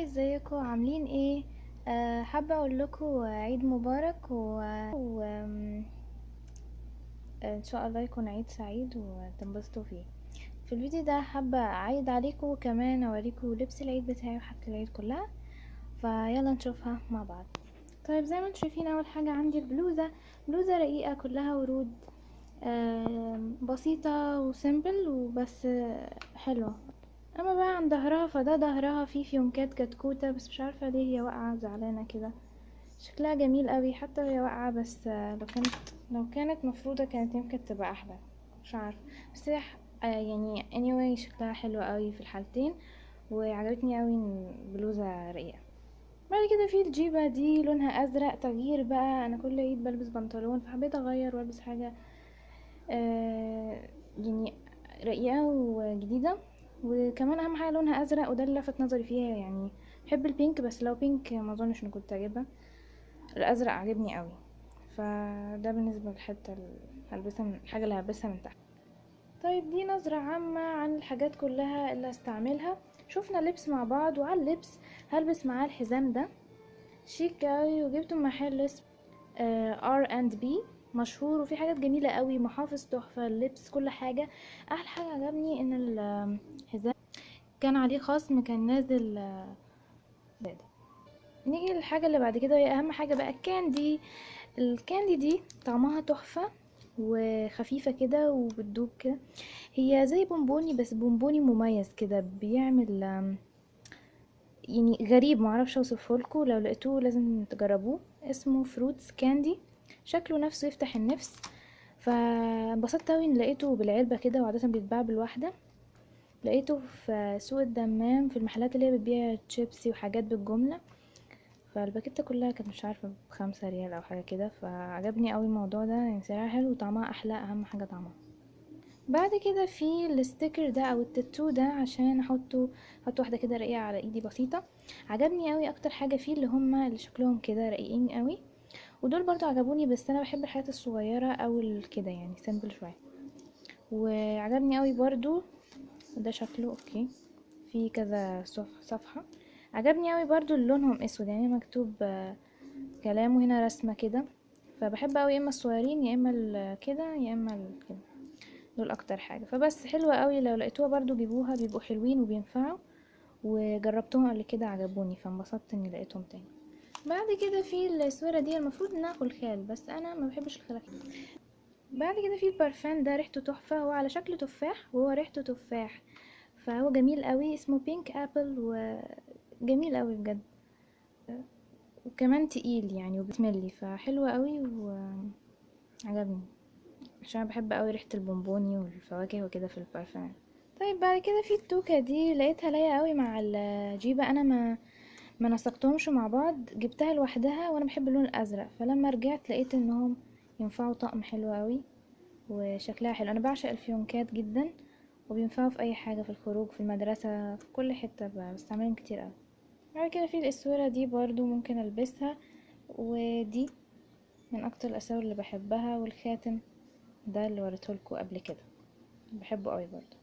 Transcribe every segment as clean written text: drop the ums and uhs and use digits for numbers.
هاي، ازيكم عاملين ايه؟ حابه اقول لكم عيد مبارك و ان شاء الله يكون عيد سعيد وتنبسطوا فيه. في الفيديو ده حابه اعيد عليكم وكمان اوريكم لبس العيد بتاعي وحاجه العيد كلها، فيلا نشوفها مع بعض. طيب زي ما انتم شايفين، اول حاجه عندي بلوزه رقيقه كلها ورود، بسيطه وسيمبل وبس، حلوه. اما بقى عن ظهرها، فده ظهرها فيه فيونكات كتكوتة، بس مش عارفة ليه هي واقعة زعلانة كده. شكلها جميل قوي حتى وهي واقعة، بس لو كانت مفروضة كانت يمكن تبقى احلى، مش عارفة. بس هي يعني anyway شكلها حلو قوي في الحالتين، وعجبتني قوي إن بلوزة رقيقة. بعد كده في الجيبة دي لونها ازرق، تغيير بقى، انا كل عيد بلبس بنطلون فحبيت اغير والبس حاجة يعني رقيقة وجديدة، وكمان اهم حاجة لونها ازرق، وده اللي لفت نظري فيها. يعني بحب البينك، بس لو بينك ما اظنش اني كنت اجيبها. الازرق عجبني قوي، فده بالنسبة للحتة اللي هلبسها الحاجة اللي هلبسها من تحت. طيب دي نظرة عامة عن الحاجات كلها اللي هستعملها. شوفنا لبس مع بعض، وعلى اللبس هلبس معاه الحزام ده شيك قوي، وجبته من محل اسمه R&B، مشهور وفي حاجات جميلة قوي، محافظ تحفة، اللبس كل حاجة. احلى حاجة عجبني ان الحزام كان عليه خصم، كان نازل زاد. نيجي للحاجة اللي بعد كده، وهي اهم حاجة بقى، الكاندي دي طعمها تحفة وخفيفة كده وبتدوب كده. هي زي بونبوني، بس بونبوني مميز كده، بيعمل يعني غريب، معرفش اوصفه لكم، لو لقيتوه لازم تجربوه. اسمه فروتس كاندي، شكله نفسه يفتح النفس. فانبسطت اوي ان لقيته بالعلبة كده، وعادة بيتباع بالواحدة. لقيته في سوق الدمام، في المحلات اللي هي بتبيع شيبسي وحاجات بالجملة. فالباكيتة كلها كانت مش عارفة ب5 ريال او حاجة كده، فعجبني اوي الموضوع ده، يعني سعرها حلو وطعمها احلى، اهم حاجة طعمها. بعد كده في الستيكر ده او التاتو ده، عشان احط واحده كده رقيقه على ايدي بسيطه. عجبني قوي اكتر حاجه فيه اللي هما اللي شكلهم كده رقيقين قوي، ودول برضو عجبوني، بس انا بحب الحاجات الصغيره او كده يعني سيمبل شويه. وعجبني قوي برضو، ده شكله اوكي، في كذا صفحه. عجبني قوي برضو اللي لونهم اسود، يعني مكتوب كلام، وهنا رسمه كده. فبحب قوي يا اما الصغيرين يا اما كده يا اما كده، دول اكتر حاجة. فبس حلوة قوي، لو لقيتوها برضو جيبوها، بيبقوا حلوين وبينفعوا، وجربتهم قبل كده عجبوني، فانبسطت اني لقيتهم تاني. بعد كده في الاسوره دي، المفروض انها خلخال، بس انا ما بحبش الخلخال. بعد كده في البارفان ده، ريحته تحفة، هو على شكل تفاح وهو ريحته تفاح، فهو جميل قوي، اسمه بينك ابل، وجميل قوي بجد، وكمان تقيل يعني وبتملي، فحلو قوي وعجبني، عشان بحب قوي ريحة البونبوني والفواكه وكده في البارفان. طيب بعد كده في التوكة دي، لقيتها لايقة قوي مع الجيبة، انا ما نسقتهمش مع بعض، جبتها لوحدها، وانا بحب اللون الازرق، فلما رجعت لقيت انهم ينفعوا طقم حلو قوي، وشكلها حلو. انا بعشق الفيونكات جدا، وبينفعوا في اي حاجة، في الخروج، في المدرسة، في كل حتة، بستعملهم كتير قوي. بعد كده في الاسورة دي برضو ممكن البسها، ودي من اكتر الاساور اللي بحبها، والخاتم ده اللي وريتهولكوا قبل كده، بحبه قوي برضو.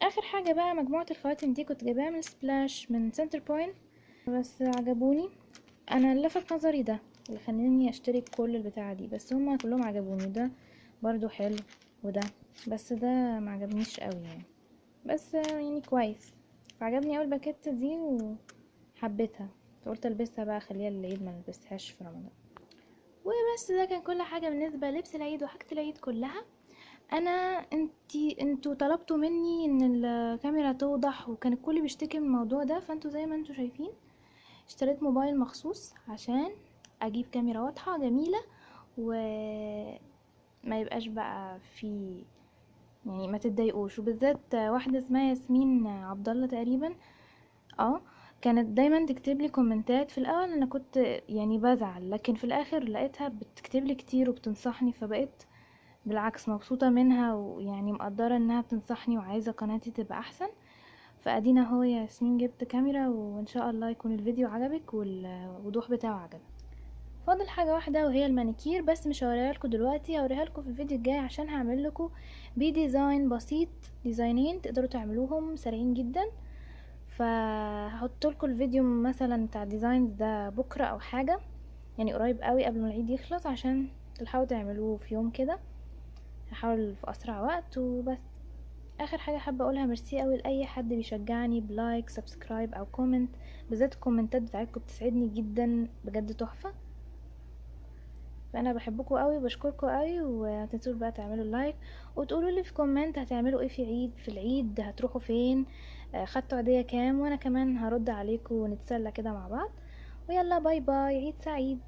اخر حاجة بقى، مجموعة الخواتم دي كنت جايباها من سبلاش من سنتر بوينت، بس عجبوني. انا اللي لفت نظري ده اللي خلاني اشتري كل البتاعة دي، بس هما كلهم عجبوني، ده برضو حلو، وده، بس ده ما عجبنيش قوي يعني، بس يعني كويس. فعجبني اول باكيت دي وحبيتها، فقلت البسها بقى، اخليها للعيد، ما نلبسهاش في رمضان. وبس ده كان كل حاجة بالنسبة للبس العيد وحاجة العيد كلها. انا انتوا طلبتوا مني ان الكاميرا توضح، وكان الكل بيشتكي من الموضوع ده، فانتوا زي ما انتوا شايفين اشتريت موبايل مخصوص عشان اجيب كاميرا واضحة جميلة، وما يبقاش بقى في، يعني ما تتضايقوش. وبالذات واحدة اسمها ياسمين عبد الله تقريبا، اه، كانت دايما تكتب لي كومنتات. في الاول انا كنت يعني بزعل، لكن في الاخر لقيتها بتكتب لي كتير وبتنصحني، فبقيت بالعكس مبسوطة منها، ويعني مقدرة انها بتنصحني وعايزة قناتي تبقى احسن. فادينا اهو يا ياسمين جبت كاميرا، وان شاء الله يكون الفيديو عجبك والوضوح بتاعه عجبك. فاضل حاجة واحدة، وهي المانيكير، بس مش هوريها لكم دلوقتي، هوريها لكم في الفيديو الجاي، عشان هعمل لكم بديزاين بسيط، ديزاينين تقدروا تعملوهم سريعين جدا. فهحط لكم الفيديو مثلا بتاع الديزاينز ده بكره او حاجه، يعني قريب قوي قبل ما العيد يخلص، عشان تلحقوا تعملوه في يوم كده. هحاول في اسرع وقت وبس. اخر حاجه حابه اقولها، ميرسي قوي لاي حد بيشجعني بلايك سبسكرايب او كومنت، بالذات الكومنتات بتاعتكم بتسعدني جدا بجد، تحفه. فانا بحبكم قوي وبشكركم قوي، ومتنسوش بقى تعملوا لايك وتقولوا لي في كومنت هتعملوا ايه في العيد هتروحوا فين، خدتوا عيدية كام، وانا كمان هرد عليكم ونتسلى كده مع بعض. ويلا باي باي، عيد سعيد.